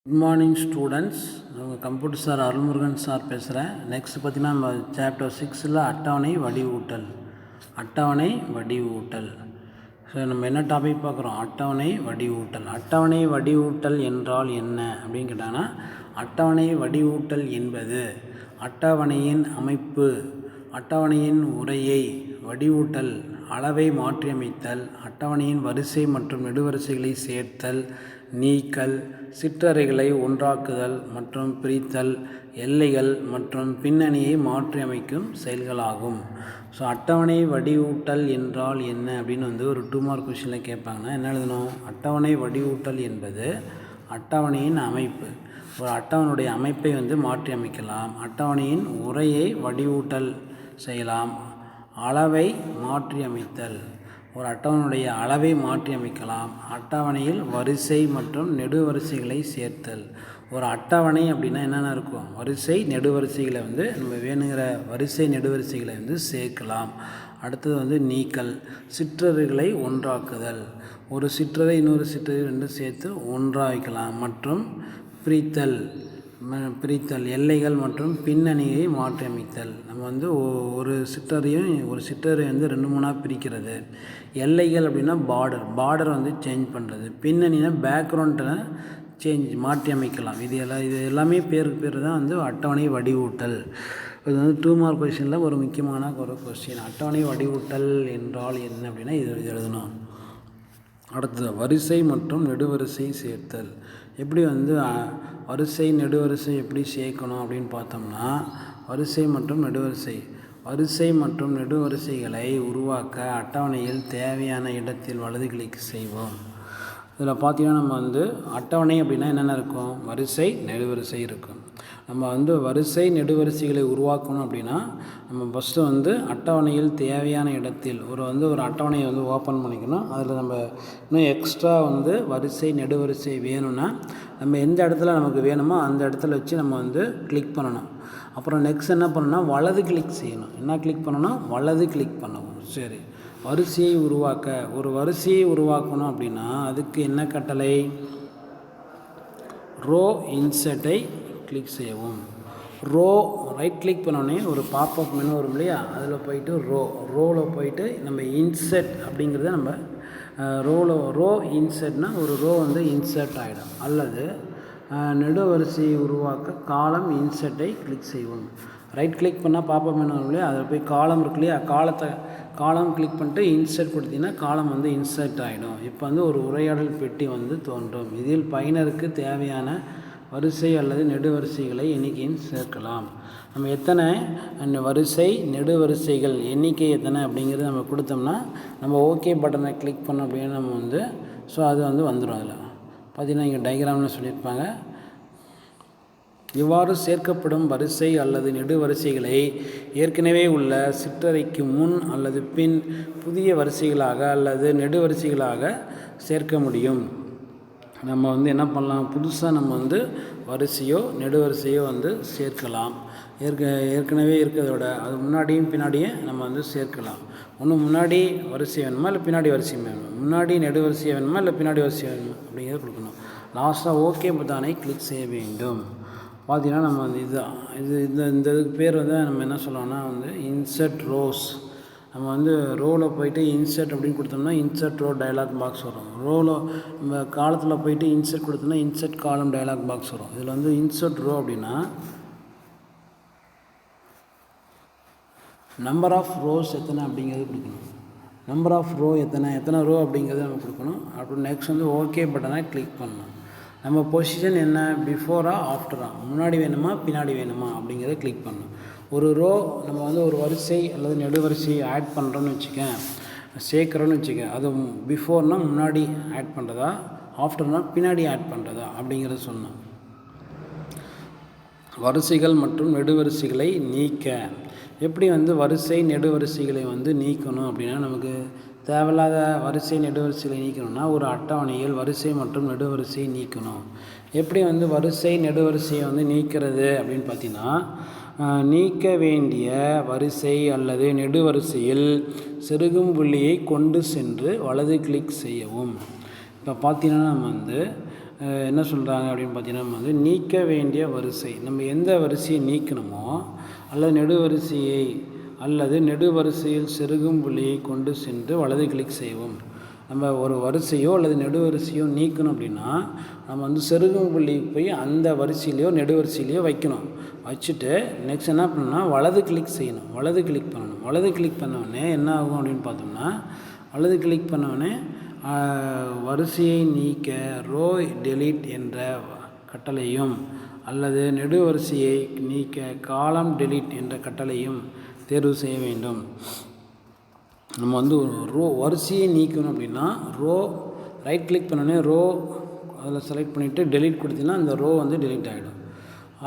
Good morning students. உங்கள் computer sir Arulmurugan sir பேசுகிறேன். Next பார்த்திங்கன்னா நம்ம சாப்டர் 6ல் அட்டவணை வடிவூட்டல். ஸோ நம்ம என்ன டாபிக் பார்க்குறோம்? அட்டவணை வடிவூட்டல் என்றால் என்ன அப்படின்னு கேட்டாங்கன்னா, அட்டவணை வடிவூட்டல் என்பது அட்டவணையின் அமைப்பு, அட்டவணையின் உரையை வடிவூட்டல், அளவை மாற்றியமைத்தல், அட்டவணையின் வரிசை மற்றும் நெடுவரிசைகளை சேர்த்தல், நீக்கல், சிற்றறைகளை ஒன்றாக்குதல் மற்றும் பிரித்தல், எல்லைகள் மற்றும் பின்னணியை மாற்றியமைக்கும் செயல்களாகும். ஸோ அட்டவணை வடிவூட்டல் என்றால் என்ன அப்படின்னு ஒரு 2 மார்க் கொஷினில் கேட்பாங்கன்னா என்ன எழுதணும்? அட்டவணை வடிவூட்டல் என்பது அட்டவணையின் அமைப்பு. ஒரு அட்டவணையுடைய அமைப்பை மாற்றி அமைக்கலாம், அட்டவணையின் உரையை வடிவூட்டல் செய்யலாம், அளவை மாற்றி அமைத்தல், ஒரு அட்டவணையுடைய அளவை மாற்றி அமைக்கலாம், அட்டவணையில் வரிசை மற்றும் நெடுவரிசைகளை சேர்த்தல். ஒரு அட்டவணை அப்படின்னா என்னென்ன இருக்கும்? வரிசை நெடுவரிசைகளை நம்ம வேணுங்கிற வரிசை நெடுவரிசைகளை சேர்க்கலாம். அடுத்தது நீக்கல், சிற்றறைகளை ஒன்றாக்குதல், ஒரு சிற்றறை இன்னொரு சிற்றறை ரெண்டும் சேர்த்து ஒன்றாக வைக்கலாம், மற்றும் பிரித்தல், எல்லைகள் மற்றும் பின்னணியை மாற்றியமைத்தல். நம்ம ஒரு சிற்றறையும் ஒரு சிற்றறை 2-3 பிரிக்கிறது. எல்லைகள் அப்படின்னா பார்டர் சேஞ்ச் பண்ணுறது. பின்னணினா பேக்ரவுண்டில் மாற்றி அமைக்கலாம். இது எல்லாமே பேருக்கு தான் அட்டவணை வடிவூட்டல். இது 2 மார்க் கொஸ்டினில் ஒரு முக்கியமான ஒரு கொஸ்டின். அட்டவணை வடிவூட்டல் என்றால் என்ன அப்படின்னா இது எழுதணும். அடுத்தது வரிசை மற்றும் நெடுவரிசை சேர்த்தல். எப்படி வரிசை நெடுவரிசை எப்படி சேர்க்கணும் அப்படின்னு பார்த்தோம்னா, வரிசை மற்றும் நெடுவரிசைகளை உருவாக்க அட்டவணையில் தேவையான இடத்தில் வலது கிளிக் செய்வோம். இதில் பார்த்தீங்கன்னா நம்ம அட்டவணை அப்படின்னா என்னென்ன இருக்கும்? வரிசை நெடுவரிசை இருக்கும். நம்ம வரிசை நெடுவரிசைகளை உருவாக்கணும் அப்படின்னா நம்ம ஃபஸ்ட்டு அட்டவணையில் தேவையான இடத்தில் ஒரு அட்டவணையை ஓப்பன் பண்ணிக்கணும். அதில் நம்ம இன்னும் எக்ஸ்ட்ரா வரிசை நெடுவரிசை வேணும்னா நம்ம எந்த இடத்துல நமக்கு வேணுமோ அந்த இடத்துல வச்சு நம்ம கிளிக் பண்ணணும். அப்புறம் நெக்ஸ்ட் என்ன பண்ணணும்னா வலது கிளிக் செய்யணும். என்ன கிளிக் பண்ணணும்? வலது கிளிக் பண்ணணும். சரி, ஒரு வரிசையை உருவாக்கணும் அப்படின்னா அதுக்கு என்ன கட்டளை? ரோ இன்சர்ட்டை கிளிக் செய்யவும். ரைட் கிளிக் பண்ணோடனே ஒரு பாப்அப் மெனு வரும் இல்லையா? அதில் போயிட்டு ரோவில் போயிட்டு நம்ம இன்சர்ட் அப்படிங்கிறத நம்ம ரோ இன்சர்ட்னா ஒரு ரோ இன்சர்ட் ஆகிடும். அல்லது நெடுவரிசையை உருவாக்க காலம் இன்சர்ட்டை கிளிக் செய்வோம். ரைட் கிளிக் பண்ணால் பாப்அப் மெனு வரும் இல்லையா? அதில் போய் காலம் இருக்கு இல்லையா? காலம் கிளிக் பண்ணிட்டு இன்சர்ட் கொடுத்தீங்கன்னா காலம் இன்சர்ட் ஆகிடும். இப்போ ஒரு உரையாடல் பெட்டி தோன்றும். இதில் பயனருக்கு தேவையான வரிசை அல்லது நெடுவரிசைகளை எண்ணிக்கையும் சேர்க்கலாம். நம்ம எத்தனை வரிசை நெடுவரிசைகள் எண்ணிக்கை எத்தனை அப்படிங்கிறது நம்ம கொடுத்தோம்னா நம்ம ஓகே பட்டனை கிளிக் பண்ணோம் அப்படின்னு நம்ம ஸோ அது வந்துடும். அதில் பார்த்திங்கன்னா இங்கே டயக்ராமில் சொல்லியிருப்பாங்க. இவ்வாறு சேர்க்கப்படும் வரிசை அல்லது நெடுவரிசைகளை ஏற்கனவே உள்ள சிற்றறைக்கு முன் அல்லது பின் புதிய வரிசைகளாக அல்லது நெடுவரிசைகளாக சேர்க்க முடியும். நம்ம என்ன பண்ணலாம்? புதுசாக நம்ம வரிசையோ நெடுவரிசையோ சேர்க்கலாம். ஏற்கனவே இருக்கிறதோட அது முன்னாடியும் பின்னாடியும் நம்ம சேர்க்கலாம். ஒன்று முன்னாடி வரிசை வேணுமா இல்லை பின்னாடி வரிசை வேணுமா? முன்னாடி நெடுவரிசை வேணுமா இல்லை பின்னாடி வரிசை வேணுமா அப்படிங்கிறத கொடுக்கணும். லாஸ்ட்டாக ஓகே பட்டானை கிளிக் செய்ய வேண்டும். பார்த்திங்கன்னா நம்ம இதுக்கு பேர் நம்ம என்ன சொல்லலாம்னா இன்சர்ட் ரோஸ். நம்ம ரோவில் போயிட்டு இன்சர்ட் அப்படின்னு கொடுத்தோம்னா இன்சர்ட் ரோ டயலாக் பாக்ஸ் வரும். நம்ம காலத்தில் போயிட்டு இன்சர்ட் கொடுத்தோம்னா இன்சர்ட் காலம் டயலாக் பாக்ஸ் வரும். இதில் இன்சர்ட் ரோ அப்படின்னா நம்பர் ஆஃப் ரோஸ் எத்தனை அப்படிங்கிறது கொடுக்கணும். நம்பர் ஆஃப் ரோ எத்தனை ரோ அப்படிங்கிறத நம்ம கொடுக்கணும். அப்புறம் நெக்ஸ்ட் ஓகே பட்டனை கிளிக் பண்ணணும். நம்ம பொசிஷன் என்ன? பிஃபோரா ஆஃப்டரா? முன்னாடி வேணுமா பின்னாடி வேணுமா அப்படிங்கிறத கிளிக் பண்ணணும். ஒரு ரோ நம்ம ஒரு வரிசை அல்லது நெடுவரிசை ஆட் பண்ணுறோன்னு சேர்க்குறோன்னு அது பிஃபோர்னால் முன்னாடி ஆட் பண்ணுறதா, ஆஃப்டர்னால் பின்னாடி ஆட் பண்ணுறதா அப்படிங்கிறத சொன்னோம். வரிசைகள் மற்றும் நெடுவரிசைகளை நீக்க எப்படி வரிசை நெடுவரிசைகளை நீக்கணும் அப்படின்னா, நமக்கு தேவையில்லாத வரிசை நெடுவரிசைகளை நீக்கணும்னா ஒரு அட்டவணையில் வரிசை மற்றும் நெடுவரிசையை நீக்கணும். எப்படி வரிசை நெடுவரிசையை நீக்கிறது அப்படின்னு பார்த்தீங்கன்னா, நீக்க வேண்டிய வரிசை அல்லது நெடுவரிசையில் செருகும் புள்ளியை கொண்டு சென்று வலது கிளிக் செய்யவும். இப்போ பார்த்தீங்கன்னா நம்ம என்ன சொல்கிறாங்க அப்படின்னு பார்த்தீங்கன்னா நம்ம வந்து நீக்க வேண்டிய வரிசை. நம்ம எந்த வரிசையை நீக்கணுமோ அல்லது நெடுவரிசையை அல்லது நெடுவரிசையில் செருகும் புள்ளியை கொண்டு சென்று வலது கிளிக் செய்வோம். நம்ம ஒரு வரிசையோ அல்லது நெடுவரிசையோ நீக்கணும் அப்படின்னா நம்ம வந்து செருகும் புள்ளி போய் அந்த வரிசையிலையோ நெடுவரிசையிலையோ வைக்கணும். வச்சுட்டு நெக்ஸ்ட் என்ன பண்ணணும்னா வலது கிளிக் செய்யணும், வலது கிளிக் பண்ணணும். வலது கிளிக் பண்ணவுடனே என்ன ஆகும் அப்படின்னு பார்த்தோம்னா வலது கிளிக் பண்ணவுடனே வரிசையை நீக்க ரோ டெலீட் என்ற கட்டளையும் அல்லது நெடுவரிசையை நீக்க காலம் டெலீட் என்ற கட்டளையும் தேர்வு செய்ய வேண்டும். நம்ம வந்து ரோ வரிசையை நீக்கணும் அப்படின்னா ரோ ரைட் கிளிக் பண்ணோடனே ரோ அதில் செலக்ட் பண்ணிவிட்டு டெலீட் கொடுத்தீங்கன்னா அந்த ரோ வந்து டெலீட் ஆகிடும்.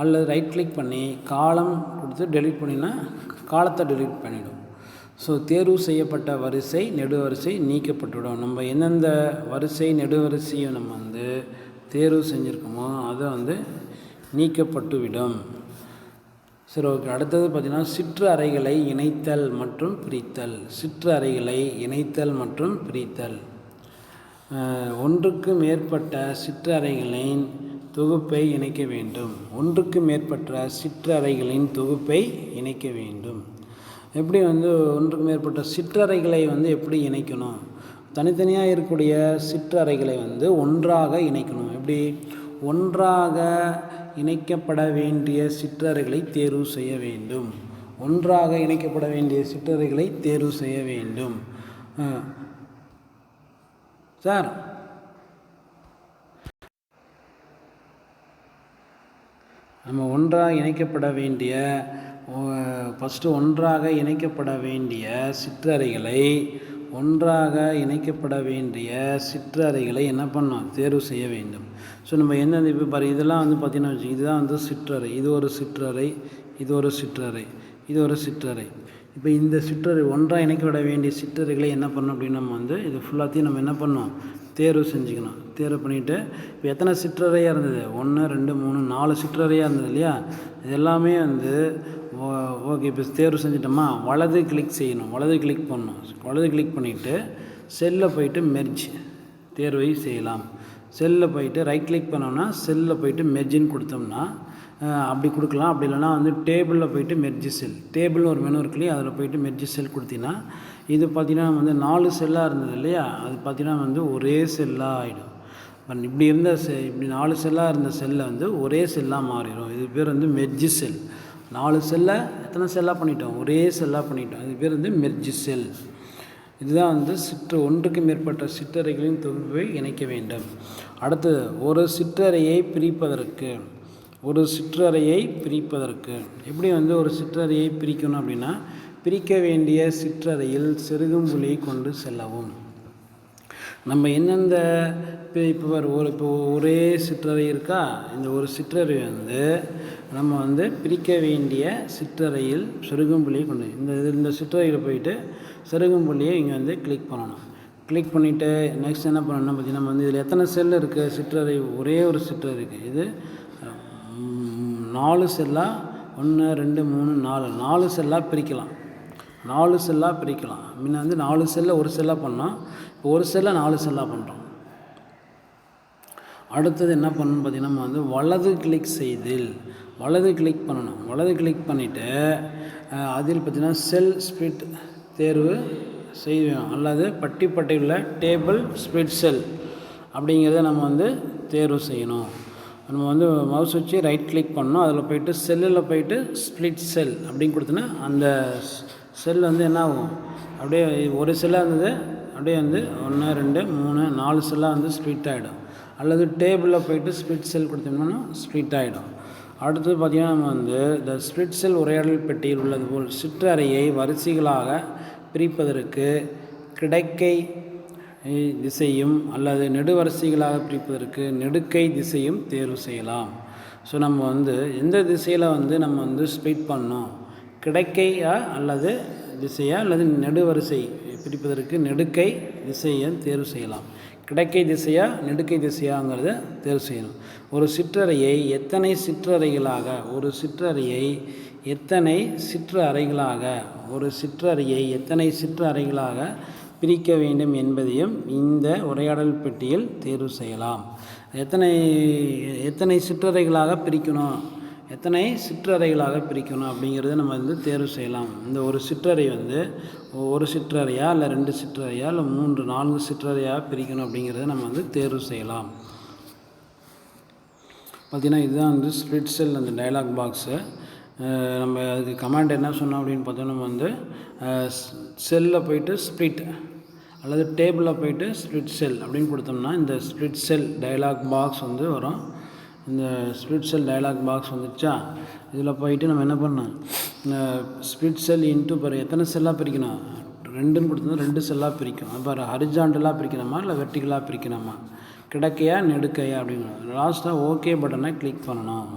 அல்லது ரைட் கிளிக் பண்ணி காலம் கொடுத்து டெலீட் பண்ணினா காலத்தை டெலீட் பண்ணிவிடும். ஸோ தேர்வு செய்யப்பட்ட வரிசை நெடுவரிசை நீக்கப்பட்டுவிடும். நம்ம எந்தெந்த வரிசை நெடுவரிசையை நம்ம வந்து தேர்வு செஞ்சுருக்கோமோ அதை வந்து நீக்கப்பட்டுவிடும். சரி, ஓகே. அடுத்தது பார்த்திங்கன்னா சிற்று அறைகளை இணைத்தல் மற்றும் பிரித்தல். சிற்று அறைகளை இணைத்தல் மற்றும் பிரித்தல். ஒன்றுக்கு மேற்பட்ட சிற்று அறைகளின் தொகுப்பை இணைக்க வேண்டும். ஒன்றுக்கு மேற்பட்ட சிற்று அறைகளின் தொகுப்பை இணைக்க வேண்டும். எப்படி வந்து ஒன்றுக்கு மேற்பட்ட சிற்றறைகளை வந்து எப்படி இணைக்கணும்? தனித்தனியாக இருக்கக்கூடிய சிற்றறைகளை வந்து ஒன்றாக இணைக்கணும். எப்படி? ஒன்றாக இணைக்கப்பட வேண்டிய சிற்றறைகளை தேர்வு செய்ய வேண்டும். ஒன்றாக இணைக்கப்பட வேண்டிய சிற்றறைகளை தேர்வு செய்ய வேண்டும். சார், நம்ம ஒன்றாக இணைக்கப்பட வேண்டிய ஃபஸ்ட்டு ஒன்றாக இணைக்கப்பட வேண்டிய சிற்றறைகளை என்ன பண்ணோம்? தேர்வு செய்ய வேண்டும். ஸோ நம்ம என்ன இப்போ பாரு, இதெல்லாம் வந்து பார்த்திங்கன்னா வச்சு இதுதான் வந்து சிற்றறை, இது ஒரு சிற்றறை, இது ஒரு சிற்றறை, இது ஒரு சிற்றறை. இப்போ இந்த சிற்றறை ஒன்றாக இணைக்கப்பட வேண்டிய சிற்றறைகளை என்ன பண்ணணும் அப்படின்னு நம்ம வந்து இது ஃபுல்லாத்தையும் நம்ம என்ன பண்ணோம்? தேர்வு செஞ்சுக்கணும். தேர்வு பண்ணிவிட்டு இப்போ எத்தனை சிற்றறையாக இருந்தது? 1 2 3 4 சிற்றறையாக இருந்தது இல்லையா? இது எல்லாமே வந்து ஓகே. இப்போ தேர்வு செஞ்சிட்டோமா? வலது கிளிக் செய்யணும், வலது கிளிக் பண்ணணும். வலது கிளிக் பண்ணிவிட்டு செல்லில் போய்ட்டு மெர்ஜ் தேர்வை செய்யலாம். செல்லில் போய்ட்டு ரைட் கிளிக் பண்ணோம்னா செல்லில் போய்ட்டு மெர்ஜின்னு கொடுத்தோம்னா அப்படி கொடுக்கலாம். அப்படி இல்லைனா வந்து டேபிளில் போய்ட்டு மெர்ஜி செல், டேபிள்னு ஒரு மெனு இருக்குல்லையா, அதில் போய்ட்டு மெர்ஜி செல் கொடுத்தீங்கன்னா இது பார்த்திங்கன்னா வந்து 4 செல்லாக இருந்தது இல்லையா, அது பார்த்திங்கன்னா வந்து ஒரே செல்லாக ஆகிடும். இப்படி இருந்த இப்படி 4 செல்லாக இருந்த செல்லை வந்து ஒரே செல்லாக மாறிடும். இது பேர் வந்து மெர்ஜி செல். 4 செல்லை எத்தனை செல்லாக பண்ணிட்டோம்? ஒரே செல்லாக பண்ணிட்டோம். இது பேர் வந்து மெர்ஜி செல். இதுதான் வந்து ஒன்றுக்கு மேற்பட்ட சிற்றறைகளின் தொகுப்பை இணைக்க வேண்டும். அடுத்தது ஒரு சிற்றறையை பிரிப்பதற்கு எப்படி வந்து ஒரு சிற்றறையை பிரிக்கணும் அப்படின்னா பிரிக்க வேண்டிய சிற்றறையில் செருகும் புள்ளியை கொண்டு செல்லவும். நம்ம எந்தெந்த இப்போ ஒரே சிற்றறை இருக்கா, இந்த ஒரு சிற்றறை வந்து நம்ம வந்து பிரிக்க வேண்டிய சிற்றறையில் செருகும் புள்ளியை கொண்டு இந்த சிற்றறையில் போயிட்டு செருகும் புள்ளியை இங்கே வந்து கிளிக் பண்ணணும். கிளிக் பண்ணிவிட்டு நெக்ஸ்ட் என்ன பண்ணணும்னா பார்த்திங்கன்னா நம்ம வந்து இதில் எத்தனை செல் இருக்குது? சிற்றறை ஒரே ஒரு சிற்றறை இருக்குது. இது 4 செல்லாக 1 2 3 4 செல்லாக பிரிக்கலாம். 4 செல்லாக பிரிக்கலாம். முன்ன வந்து 4 செல்லை ஒரு செல்லாக பண்ணோம், இப்போ ஒரு செல்லை 4 செல்லாக பண்ணுறோம். அடுத்தது என்ன பண்ணணும்னு பார்த்திங்கன்னா நம்ம வந்து வலது கிளிக் பண்ணணும். வலது கிளிக் பண்ணிவிட்டு அதில் பார்த்திங்கன்னா செல் ஸ்ப்ளிட் தேர்வு செய்வோம். அல்லது பட்டியுள்ள டேபிள் ஸ்ப்ளிட் செல் அப்படிங்கிறத நம்ம வந்து தேர்வு செய்யணும். நம்ம வந்து மவுஸ் வச்சு ரைட் கிளிக் பண்ணணும். அதில் போய்ட்டு செல்லில் போய்ட்டு ஸ்ப்ளிட் செல் அப்படின்னு கொடுத்தோன்னா அந்த செல் வந்து என்ன ஆகும்? அப்படியே ஒரு செல்லாக இருந்தது அப்படியே வந்து 1 2 3 4 செல்லாக வந்து ஸ்ப்ளிட் ஆகிடும். அல்லது டேபிளில் போய்ட்டு ஸ்ப்ளிட் செல் கொடுத்தோம்னா ஸ்ப்ளிட் ஆகிடும். அடுத்தது பார்த்திங்கன்னா நம்ம வந்து இந்த ஸ்ப்ளிட் செல் உரையாடல் பெட்டியில் உள்ளது போல் சிற்றறையை வரிசைகளாக பிரிப்பதற்கு கிடைக்கை திசையும் அல்லது நெடுவரிசைகளாக பிரிப்பதற்கு நெடுக்கை திசையும் தேர்வு செய்யலாம். ஸோ நம்ம வந்து எந்த திசையில் வந்து நம்ம வந்து ஸ்ப்ளிட் பண்ணோம், கிடைக்கையா அல்லது திசையா அல்லது நெடுவரிசை பிரிப்பதற்கு நெடுக்கை திசையை தேர்வு செய்யலாம். கிடைக்கை திசையா நெடுக்கை திசையாங்கிறத தேர்வு செய்யணும். ஒரு சிற்றறையை எத்தனை சிற்றறைகளாக பிரிக்க வேண்டும் என்பதையும் இந்த உரையாடல் பெட்டியில் தேர்வு செய்யலாம். எத்தனை சிற்றறைகளாக பிரிக்கணும், எத்தனை சிற்றறைகளாக பிரிக்கணும் அப்படிங்கிறத நம்ம வந்து தேர்வு செய்யலாம். இந்த ஒரு சிற்றறை வந்து ஒரு சிற்றறையா இல்லை 2 சிற்றறையா இல்லை 3 4 சிற்றறையாக பிரிக்கணும் அப்படிங்கிறத நம்ம வந்து தேர்வு செய்யலாம். பார்த்திங்கன்னா இதுதான் வந்து ஸ்ப்ளிட் செல் அந்த டயலாக் பாக்ஸு. நம்ம அதுக்கு கமாண்ட் என்ன சொன்னோம் அப்படின்னு பார்த்தோம், நம்ம வந்து செல்லில் போய்ட்டு ஸ்ப்ளிட் அல்லது டேபிளில் போய்ட்டு ஸ்ப்ளிட் செல் அப்படின்னு கொடுத்தோம்னா இந்த ஸ்ப்ளிட் செல் டயலாக் பாக்ஸ் வந்து வரும். இந்த ஸ்ப்ளிட் செல் டயலாக் பாக்ஸ் வந்துடுச்சா, இதில் போயிட்டு நம்ம என்ன பண்ணோம், ஸ்ப்ளிட் செல் இன்ட்டு எத்தனை செல்லாக பிரிக்கணும், 2ன்னு கொடுத்தோம்னா 2 செல்லாக பிரிக்கும். அப்போ ஹரிஜாண்டலாக பிரிக்கணுமா இல்லை வெர்டிகலாக பிரிக்கணுமா, கிடக்கையா நெடுக்கையா அப்படிங்கிற லாஸ்ட்டாக ஓகே பட்டனை கிளிக் பண்ணணும்.